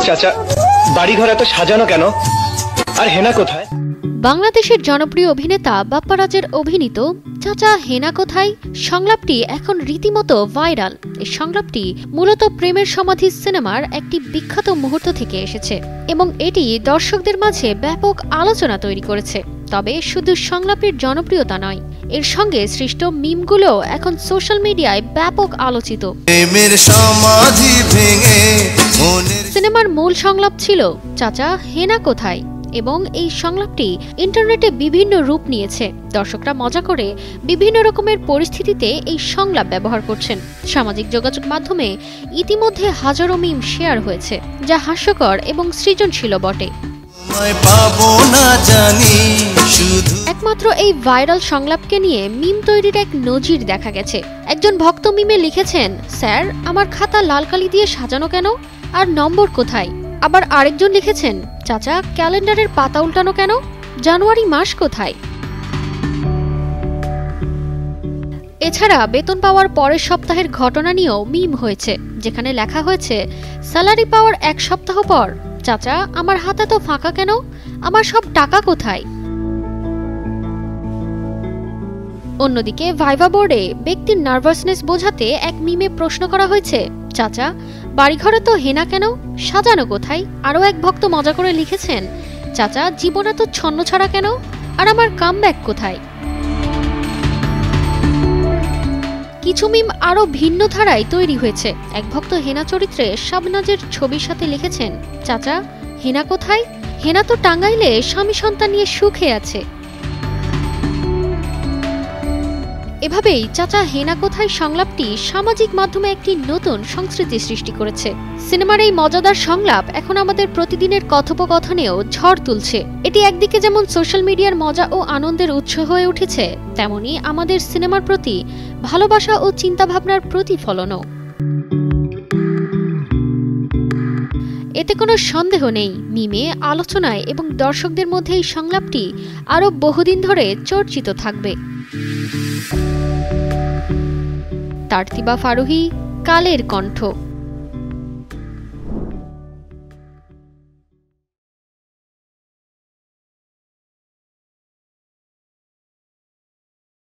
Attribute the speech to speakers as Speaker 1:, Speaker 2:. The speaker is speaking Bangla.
Speaker 1: চাচা, বাড়িঘর এত সাজানো কেন? আর হেনা কোথায়?
Speaker 2: বাংলাদেশের জনপ্রিয় অভিনেতা বাপ্পা রাজের অভিনীত চাচা হেনা কোথায় সংলাপটি এখন রীতিমতো ভাইরাল। এই সংলাপটি মূলত প্রেমের সমাধি সিনেমার একটি বিখ্যাত মুহূর্ত থেকে এসেছে এবং এটি দর্শকদের মাঝে ব্যাপক আলোচনা তৈরি করেছে। তবে শুধু সংলাপের জনপ্রিয়তা নয়, এর সঙ্গে সৃষ্ট মিমগুলো এখন সোশ্যাল মিডিয়ায় ব্যাপক আলোচিত। সিনেমার মূল সংলাপ ছিল চাচা হেনা কোথায় এবং এই সংলাপটি ইন্টারনেটে বিভিন্ন রূপ নিয়েছে। দর্শকরা মজা করে বিভিন্ন রকমের পরিস্থিতিতে এই সংলাপ ব্যবহার করছেন। সামাজিক যোগাযোগ মাধ্যমে ইতিমধ্যে হাজারো মিম শেয়ার হয়েছে, যা হাস্যকর এবং সৃজনশীল বটে। একমাত্র এই ভাইরাল সংলাপকে নিয়ে মিম তৈরির এক নজির দেখা গেছে। একজন ভক্ত মিমে লিখেছেন, স্যার আমার খাতা লাল কালি দিয়ে সাজানো কেন, আর নম্বর কোথায়? আবার আরেকজন লিখেছেন, চাচা ক্যালেন্ডারের পাতা উল্টানো কেন, জানুয়ারি মাস কোথায়? এছাড়া বেতন পাওয়ার পরের সপ্তাহের ঘটনা নিয়েও মিম হয়েছে, যেখানে লেখা হয়েছে স্যালারি পাওয়ার এক সপ্তাহ পর চাচা আমার হাতে তো ফাঁকা কেন, আমার সব টাকা কোথায়? অন্যদিকে ভাইভা বোর্ডে ব্যক্তির নার্ভাসনেস বোঝাতে এক মিমে প্রশ্ন করা হয়েছে, চাচা বাড়িঘরে তো হেনা কেন, সাজানো কোথায়? আরও এক ভক্ত মজা করে লিখেছেন, চাচা জীবনে তো ছন্ন ছাড়া কেন, আর আমার কামব্যাক কোথায়? কিছু মিম আরও ভিন্ন ধারায় তৈরি হয়েছে। এক ভক্ত হেনা চরিত্রে শাবনাজের ছবির সাথে লিখেছেন, চাচা হেনা কোথায়, হেনা তো টাঙ্গাইলে স্বামী সন্তান নিয়ে সুখে আছে। এভাবেই চাচা হেনা কোথায় সংলাপটি সামাজিক মাধ্যমে একটি নতুন সংস্কৃতি সৃষ্টি করেছে। সিনেমার এই মজাদার সংলাপ এখন আমাদের প্রতিদিনের কথোপকথনেও ঝড় তুলছে। এটি একদিকে যেমন সোশ্যাল মিডিয়ার মজা ও আনন্দের উৎস হয়ে উঠেছে, তেমনি আমাদের সিনেমার প্রতি ভালোবাসা ও চিন্তাভাবনার প্রতিফলনও। এতে কোনো সন্দেহ নেই, মিমে, আলোচনায় এবং দর্শকদের মধ্যে এই সংলাপটি আরও বহুদিন ধরে চর্চিত থাকবে। তারতিবা ফারুহি, কালের কণ্ঠ।